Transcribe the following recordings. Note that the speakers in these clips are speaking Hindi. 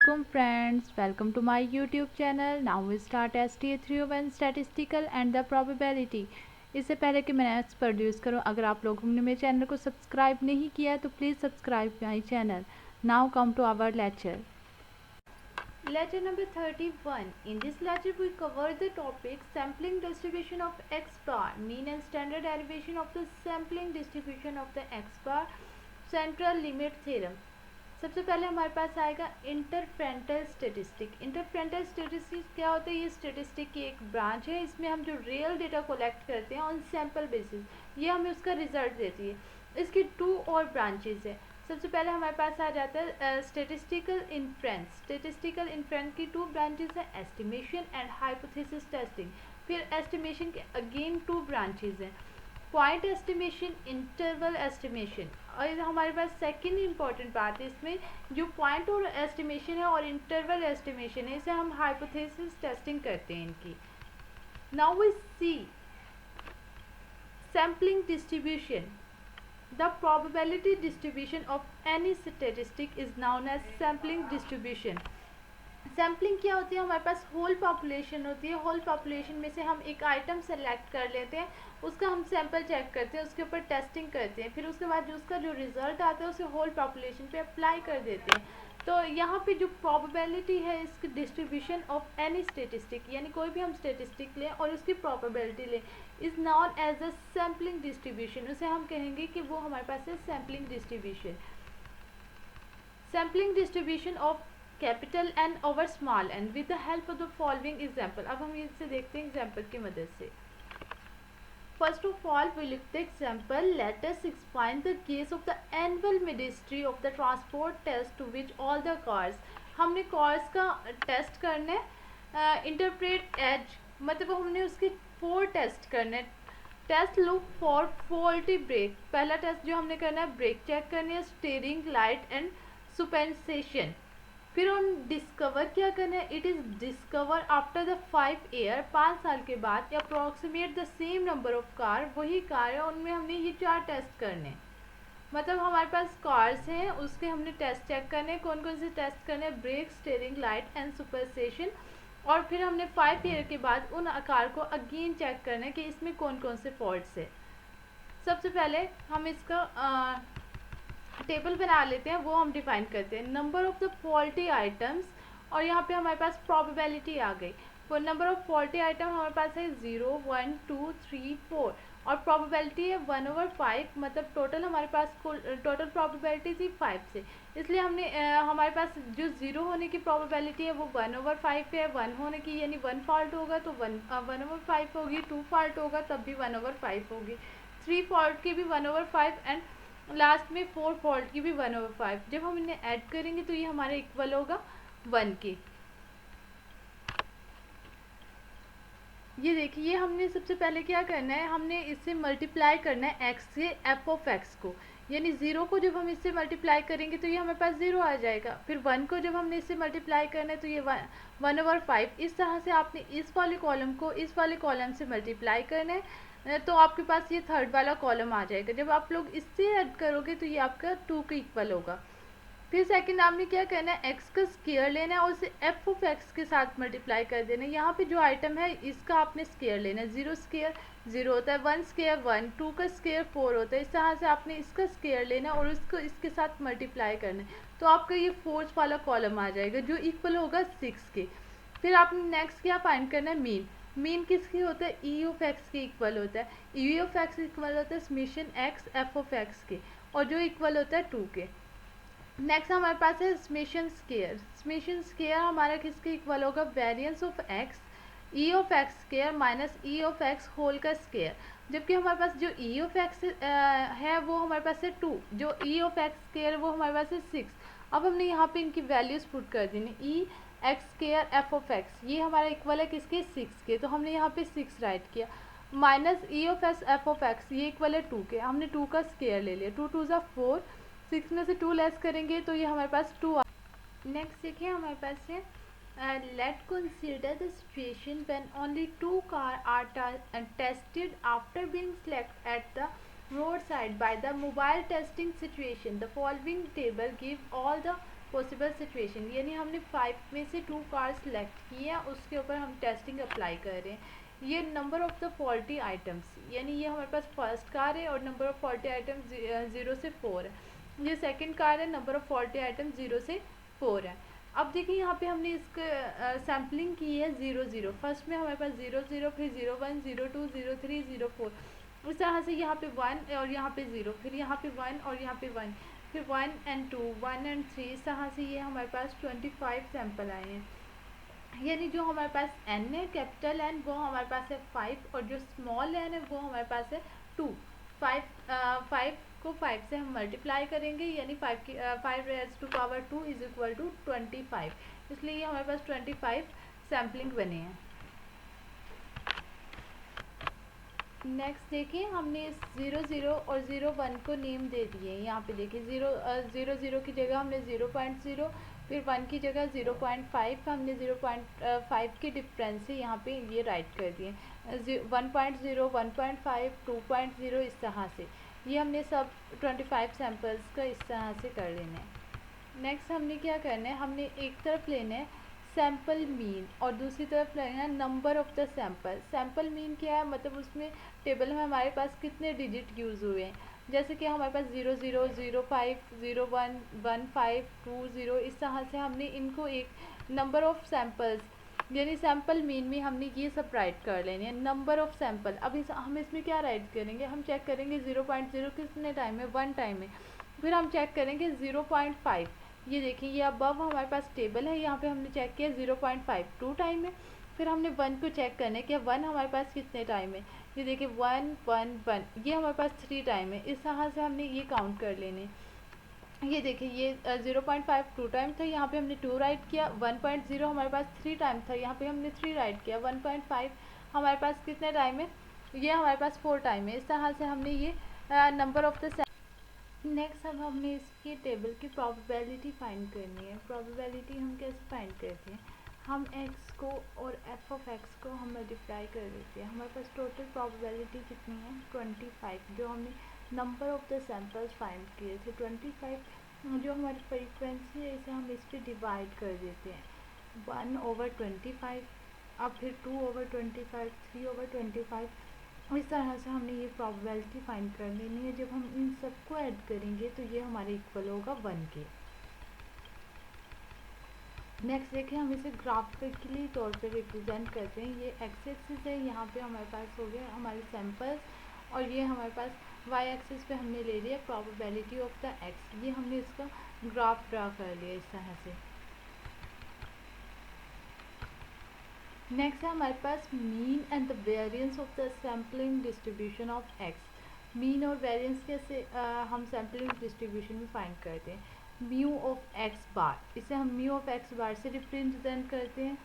Welcome friends, welcome to my YouTube channel. Now we start STA301 Statistical and the Probability. इससे पहले कि मैं नेक्स्ट प्रोड्यूस करूं, अगर आप लोगों ने मेरे चैनल को सब्सक्राइब नहीं किया है तो please subscribe my channel. Now come to our lecture. Lecture number 31. In this lecture we cover the topic sampling distribution of x bar, mean and standard derivation of the sampling distribution of the x bar, central limit theorem. सबसे पहले हमारे पास आएगा इंटरफ्रेंटल स्टेटिस्टिक. इंटरफ्रेंटल स्टेटिस्टिक क्या होता है? ये स्टेटिस्टिक की एक ब्रांच है. इसमें हम जो रियल डेटा कलेक्ट करते हैं ऑन सैम्पल बेसिस, ये हमें उसका रिजल्ट देती है. इसकी टू और ब्रांचेस है. सबसे पहले हमारे पास आ जाता है स्टेटिस्टिकल इन्फ्रेंस. स्टेटिस्टिकल इन्फ्रेंस की टू ब्रांचेस है, एस्टिमेशन एंड हाइपोथेसिस टेस्टिंग. फिर एस्टिमेशन के अगेन टू ब्रांचेस हैं, पॉइंट एस्टिमेशन, इंटरवल एस्टिमेशन. और हमारे पास सेकंड इंपॉर्टेंट बात है इसमें, जो पॉइंट और एस्टिमेशन है और इंटरवल एस्टिमेशन है, इसे हम हाइपोथेसिस टेस्टिंग करते हैं इनकी. Now we see sampling distribution. The probability distribution of any statistic is known as sampling distribution. Sampling क्या होती है? हमारे पास होल पॉपुलेशन होती है. होल पॉपुलेशन में से हम एक आइटम सेलेक्ट कर लेते हैं, उसका हम सैंपल चेक करते हैं, उसके ऊपर टेस्टिंग करते हैं, फिर उसके बाद जो उसका जो रिजल्ट आता है उसे होल पॉपुलेशन पे अप्लाई कर देते हैं. तो यहाँ पे जो प्रोबेबिलिटी है इसकी डिस्ट्रीब्यूशन ऑफ एनी स्टेटिस्टिक, यानी कोई भी हम स्टेटिस्टिक लें और उसकी प्रोबेबिलिटी लें, is known as a sampling distribution. उसे हम कहेंगे कि वो हमारे पास है sampling distribution. Sampling distribution of capital n over small n with the help of the following example. अब हम इसे देखते हैं एग्जाम्पल की मदद से. First of all, we look the example. Let us explain the case of the annual Ministry of the Transport test to which all the cars. हमने cars का टेस्ट करना है. इंटरप्रेट एज मतलब हमने उसके 4 टेस्ट करने. Test look for faulty brake. पहला टेस्ट जो हमने करना है, ब्रेक चेक करनी है, स्टीयरिंग लाइट एंड सुस्पेंशन. फिर हम डिस्कवर क्या करना है? It is discover after the 5 year, 5 साल के बाद, approximate the same number of car. वही कार है, उनमें हमने ये 4 टेस्ट करने. मतलब हमारे पास कार्स हैं, उसके हमने टेस्ट चेक करने. कौन कौन से टेस्ट करने? Brake, steering light and suspension. और फिर हमने 5 ईयर के बाद उन कार को अगेन चेक करना है कि इसमें कौन कौन से फॉल्ट्स है. सबसे पहले हम इसका टेबल बना लेते हैं, वो हम डिफाइन करते हैं. Number of the faulty items, और यहाँ पे हमारे पास प्रोबेबिलिटी आ गई. वो नंबर ऑफ फॉल्टी आइटम हमारे पास है 0, 1, 2, 3, 4 और प्रोबेबिलिटी है 1/5. मतलब टोटल हमारे पास टोटल प्रोबेबिलिटी थी 5 से, इसलिए हमने हमारे पास जो 0 होने की प्रोबेबिलिटी है वो 1/5 है. 1 होने की यानी 1 फॉल्ट होगा तो 1/5 होगी. 2 फॉल्ट होगा तब भी 1/5 होगी. 3 फॉल्ट की भी 1/5 एंड लास्ट में 4 फॉल्ट की भी 1/5. जब हम इन्हें ऐड करेंगे तो ये हमारे इक्वल होगा 1 के. ये देखिए, हमने सबसे पहले क्या करना है, हमने इससे मल्टीप्लाई करना है x से f ऑफ x को. यानी 0 को जब हम इससे मल्टीप्लाई करेंगे तो ये हमारे पास 0 आ जाएगा. फिर 1 को जब हमने इससे मल्टीप्लाई करना है तो ये 1/5. इस तरह से आपने इस वाले कॉलम को इस वाले कॉलम से मल्टीप्लाई करना है, तो आपके पास ये थर्ड वाला कॉलम आ जाएगा. जब आप लोग इससे ऐड करोगे तो ये आपका 2 के इक्वल होगा. फिर सेकंड आपने क्या करना है, x का स्केयर लेना है और उसे f ऑफ x के साथ मल्टीप्लाई कर देना है. यहाँ पे जो आइटम है इसका आपने स्केयर लेना है. 0 स्केयर 0 होता है, 1 स्केयर 1, 2 का स्केयर 4 होता है. इस तरह से आपने इसका स्केयर लेना है और उसको इसके साथ मल्टीप्लाई करना है, तो आपका ये फोर्थ वाला कॉलम आ जाएगा जो इक्वल होगा 6 के. फिर आपने नेक्स्ट क्या फाइंड करना है, मीन. मीन किसकी होता है? ई ऑफ एक्स के इक्वल होता है. ई ऑफ एक्स इक्वल होता है summation x F of x के, और जो इक्वल होता है 2 के. नेक्स्ट हमारे पास है समेशन स्केयर. समेशन स्केयर हमारा किसके इक्वल होगा? Variance of x E of x square minus E of x whole का स्केयर. जबकि हमारे पास जो ई ऑफ एक्स है वो हमारे पास है 2, जो ई ऑफ एक्स स्केयर वो हमारे पास है 6. अब हमने यहाँ पे इनकी वैल्यूज पुट कर देनी. E x square f of x ये हमारा इक्वल है किसके? 6 के, तो हमने यहाँ पे 6 राइट किया. Minus E of x F of x ये इक्वल है 2 के, हमने 2 का स्केयर ले लिया. 2 2 ज़ा 4, 6 में से 2 लेस करेंगे तो ये हमारे पास 2. नेक्स्ट देखिए हमारे पास है let consider the situation when only 2 car are tested after being select at the roadside by the mobile testing situation. The following table give all the possible situation, यानी हमने 5 में से 2 कार्ड सेलेक्ट किए हैं, उसके ऊपर हम टेस्टिंग अप्लाई कर रहे हैं। ये number of the faulty items, यानी ये हमारे पास फर्स्ट कार है और नंबर ऑफ फॉल्टी आइटम्स 0 से 4 है। ये सेकंड कार है, नंबर ऑफ फॉल्टी आइटम्स 0 से 4 है। अब देखिए यहाँ पे हमने इसका सैम्पलिंग की है 0 0। फर्स्ट में हमारे पास 0 0, फिर 0 1, 0 2, 0 3, 0 4। उस तरह से यहाँ पे 1 और यहाँ पे 0, फिर यहाँ पे 1 और यहाँ पे 1, फिर 1 and 2, 1 and 3। इस तरह से ये हमारे पास 25 सैंपल आए हैं। यानी जो हमारे पास n है, कैपिटल N, वो हमारे पास है 5, और जो स्मॉल n है वो हमारे पास है 2। 5 को 5 से हम मल्टीप्लाई करेंगे, यानी 5 raised to power 2 is equal to 25। इसलिए ये हमारे पास 25 सैम्पलिंग बने हैं। नेक्स्ट देखिए, हमने इस 0 0 और 0 1 को नेम दे दिए। यहाँ पे देखिए 0 0 की जगह हमने 0.0, फिर 1 की जगह 0.5, हमने 0.5 के डिफरेंस से यहाँ पे ये राइट कर दिए। 1.0, 1.5, 2.0, इस तरह से ये हमने सब 25 सैम्पल्स का इस तरह से कर लेना है। नेक्स्ट हमने क्या करना है, हमने एक तरफ लेना है सैम्पल मीन और दूसरी तरफ लेना है number of the sample. Sample mean क्या है, मतलब उसमें टेबल में हमारे पास कितने डिजिट यूज़ हुए हैं। जैसे कि हमारे पास 0 0, 0 5, 0 1, 1 5, 2 0, इस तरह से हमने इनको एक नंबर ऑफ सैम्पल्स, यानी सैम्पल मीन में हमने ये सब राइट कर लेने हैं। नंबर ऑफ सैम्पल, अब हम इसमें क्या राइट करेंगे, हम चेक करेंगे 0.0 कितने टाइम में, 1 टाइम में। फिर हम चेक करेंगे 0.5, ये देखिए ये अबव हमारे पास टेबल है, यहाँ पे हमने चेक किया 0.5 2 टाइम में। फिर हमने 1 को चेक करना है कि 1 हमारे पास कितने टाइम है, ये देखिए 1 1 1, ये हमारे पास 3 टाइम है। इस तरह से हमने ये काउंट कर लेने। ये देखिए ये 0.5 2 टाइम था, यहाँ पे हमने 2 राइट किया। 1.0 हमारे पास 3 टाइम था, यहाँ पे हमने 3 राइट किया। 1.5 हमारे पास कितने टाइम है, ये हमारे पास 4 टाइम है। इस तरह से हमने ये नंबर ऑफ द। नेक्स्ट अब हमने इसकी टेबल की प्रोबेबिलिटी फाइंड करनी है। प्रोबेबिलिटी हम कैसे फाइंड करते हैं, हम x को और f ऑफ x को हम मल्टीप्लाई कर देते हैं। हमारे पास टोटल प्रोबेबिलिटी कितनी है 25, जो हमने number of the samples find किए थे 25। जो हमारी फ्रीक्वेंसी है इसे हम इस पर डिवाइड कर देते हैं 1/25, अब फिर 2/25, 3/25। इस तरह से हमने ये प्रोबेबिलिटी फाइंड कर लेनी है। जब हम इन सबको ऐड करेंगे तो ये हमारे इक्वल होगा 1 के। नेक्स्ट देखिए, हम इसे ग्राफिकली तौर पे रिप्रेजेंट करते हैं। ये एक्स एक्सिस है, यहाँ पे हमारे पास हो गया हमारे सैम्पल्स, और ये हमारे पास वाई एक्सिस पे हमने ले लिया प्रोबेबिलिटी ऑफ द एक्स। ये हमने इसका ग्राफ ड्रा कर लिया इस तरह से। नेक्स्ट है हमारे पास mean and the variance of the sampling distribution of x. Mean और वेरिएंस कैसे हम सैम्पलिंग डिस्ट्रीब्यूशन में फाइंड करते हैं। म्यू ऑफ एक्स बार, इसे हम म्यू ऑफ एक्स बार से रिप्रेजेंट करते हैं,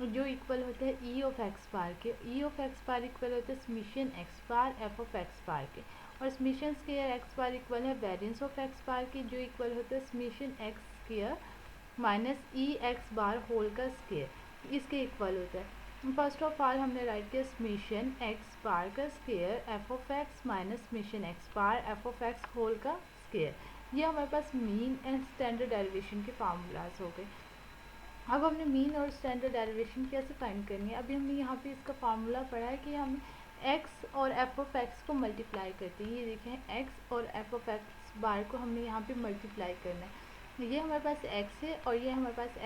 जो इक्वल होता है ई ऑफ एक्स बार के। E of x bar equal होता है summation x bar f of x bar के, और summation square x bar equal है वेरिएंस ऑफ एक्स बार के, जो इक्वल होता है summation x square minus E x bar whole का स्क्वायर, इसके इक्वल होता है। फर्स्ट ऑफ ऑल हमने राइट किया समेशन एक्स बार का square f of x minus summation x bar f of x whole का स्क्वायर। ये हमारे पास मीन एंड स्टैंडर्ड डेरिवेशन के फार्मूलाज हो गए। अब हमने मीन और स्टैंडर्ड डेरिवेशन कैसे फाइंड करनी है। अभी हमने यहाँ पे इसका फार्मूला पढ़ा है कि हम एक्स और एफ ऑफ एक्स को मल्टीप्लाई करते हैं। ये देखें एक्स और एफ ऑफ एक्स बार को हमने यहाँ पे मल्टीप्लाई करना है। ये हमारे पास एक्स है और ये हमारे पास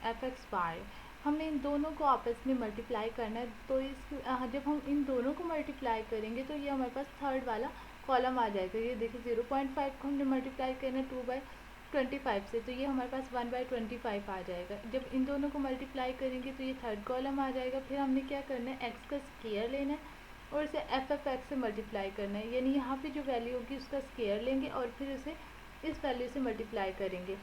एफ एक्स बार है। हमने इन दोनों को आपस में मल्टीप्लाई करना है, तो जब हम इन दोनों को मल्टीप्लाई करेंगे तो ये हमारे पास थर्ड वाला कॉलम आ जाएगा। ये देखिए 0.5 को हमने मल्टीप्लाई करना है 2/25 से, तो ये हमारे पास 1/25 आ जाएगा। जब इन दोनों को मल्टीप्लाई करेंगे तो ये थर्ड कॉलम आ जाएगा। फिर हमने क्या करना है, एक्स का स्क्वायर लेना है और इसे एफ एफ एक्स से मल्टीप्लाई करना है, यानी यहाँ पे जो वैल्यू होगी उसका स्क्वायर लेंगे और फिर उसे इस वैल्यू से मल्टीप्लाई करेंगे।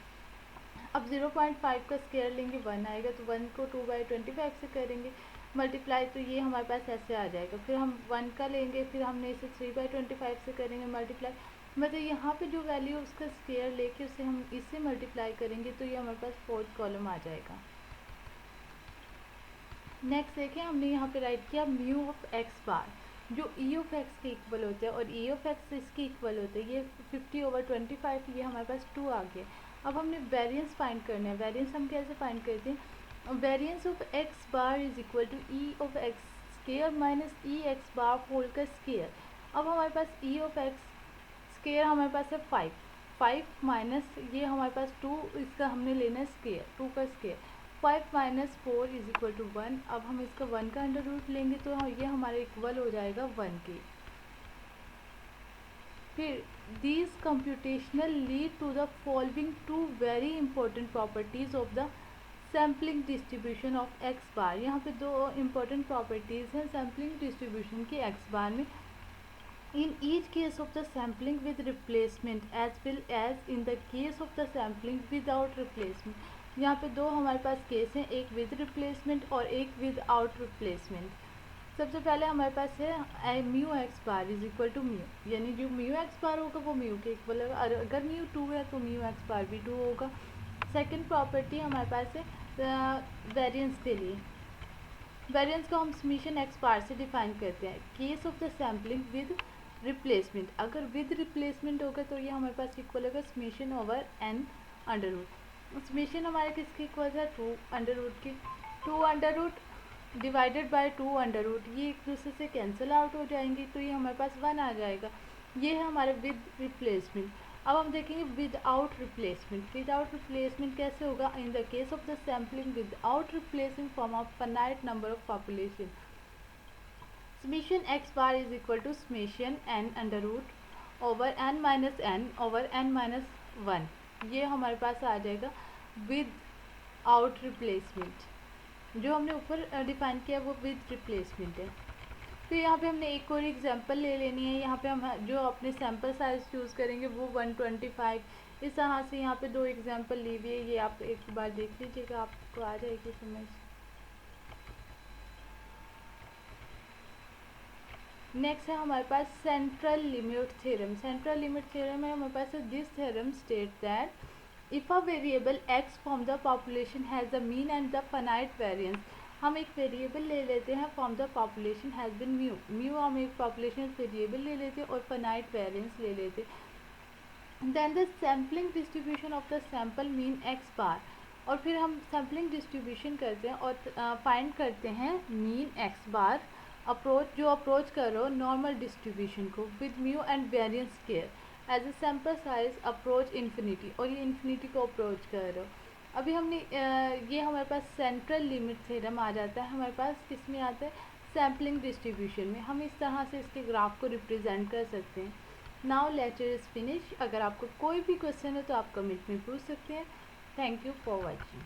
अब 0.5 का स्क्वायर लेंगे 1 आएगा, तो 1 को 2/25 से करेंगे मल्टीप्लाई, तो ये हमारे पास ऐसे आ जाएगा। फिर हम 1 का लेंगे, फिर हमने इसे 3/25 से करेंगे मल्टीप्लाई, मतलब यहाँ पे जो वैल्यू उसका स्क्वायर लेके उसे हम इससे मल्टीप्लाई करेंगे तो ये हमारे पास फोर्थ कॉलम आ जाएगा। नेक्स्ट देखिए, हमने यहाँ पे राइट किया म्यू ऑफ एक्स बार, जो ई ऑफ एक्स के इक्वल होता है और ई ऑफ एक्स इसके इक्वल होता है। ये 50/25, ये हमारे पास 2 आ गया। अब हमने वेरिएंस फाइंड करना है। वेरिएंस हम कैसे फाइंड करते हैं? Variance of x bar is equal to E of x square minus E x bar whole का स्केयर। अब हमारे पास ई ऑफ एक्स स्केयर हमारे पास है 5 माइनस ये हमारे पास 2, इसका हमने लेना है स्केयर, 2 का square. 5 minus 4 is equal to 1। अब हम इसका 1 का अंडर रूट लेंगे तो ये हमारे इक्वल हो जाएगा 1 के। फिर these computational lead to the following two very important properties of the sampling distribution of x bar। यहाँ पे दो important properties हैं sampling distribution की x bar में। In each case of the sampling with replacement as well as in the case of the sampling without replacement। यहाँ पे दो हमारे पास केस हैं, एक with replacement और एक without replacement। सबसे पहले हमारे पास है mu x bar is equal to mu, यानी जो म्यू एक्स बार होगा वो म्यू के इक्वल होगा, और अगर म्यू 2 है तो म्यू एक्स बार भी 2 होगा। सेकंड प्रॉपर्टी हमारे पास है वेरिएंस के लिए। वेरिएंस को हम समीशन एक्स बार से डिफाइन करते हैं। Case of the sampling with replacement, अगर विद रिप्लेसमेंट होगा तो ये हमारे पास इक्वल होगा summation over n under root. Summation हमारे किसके इक्वल है? 2 अंडर रूट की। 2 under root divided by 2 under root, ये एक दूसरे से कैंसिल आउट हो जाएंगी तो ये हमारे पास 1 आ जाएगा। ये है हमारे विद रिप्लेसमेंट। अब हम देखेंगे विदाउट रिप्लेसमेंट। विदाउट रिप्लेसमेंट कैसे होगा? In the case of the sampling without replacing from a finite number of population, summation x bar is equal to summation n under root over n minus n over n minus 1। ये हमारे पास आ जाएगा विदाउट रिप्लेसमेंट। जो हमने ऊपर डिफाइन किया वो विद रिप्लेसमेंट है। तो यहाँ पे हमने एक और एग्जांपल ले लेनी है। यहाँ पे हम जो अपने सैम्पल साइज चूज़ करेंगे वो 125। इस तरह से यहाँ पे 2 एग्जांपल ली हुई है, ये आप एक बार देख लीजिएगा, आपको आ जाएगी समझ। नेक्स्ट है हमारे पास central limit theorem. Central limit theorem है हमारे पास। This theorem state that if a variable x from the population has the mean and the finite variance, हम एक वेरिएबल ले लेते हैं from the population has been mu. Mu हम एक पॉपुलेशन वेरिएबल ले लेते हैं और फाइनाइट वेरिएंस ले लेते हैं। Then the sampling distribution of the sample mean x bar, और फिर हम सैम्पलिंग डिस्ट्रीब्यूशन करते हैं और फाइंड करते हैं मीन एक्स बार। अप्रोच जो अप्रोच करो नॉर्मल डिस्ट्रीब्यूशन को with mu and variance square as a sample size approach infinity, और ये इन्फिनिटी को अप्रोच कर रहे हो। अभी हमने ये हमारे पास सेंट्रल लिमिट थ्योरम आ जाता है हमारे पास, किस में आता है? सैम्पलिंग डिस्ट्रीब्यूशन में। हम इस तरह से इसके ग्राफ को रिप्रेजेंट कर सकते हैं। Now lecture is finish. अगर आपको कोई भी क्वेश्चन है तो आप कमेंट में पूछ सकते हैं। Thank you for watching.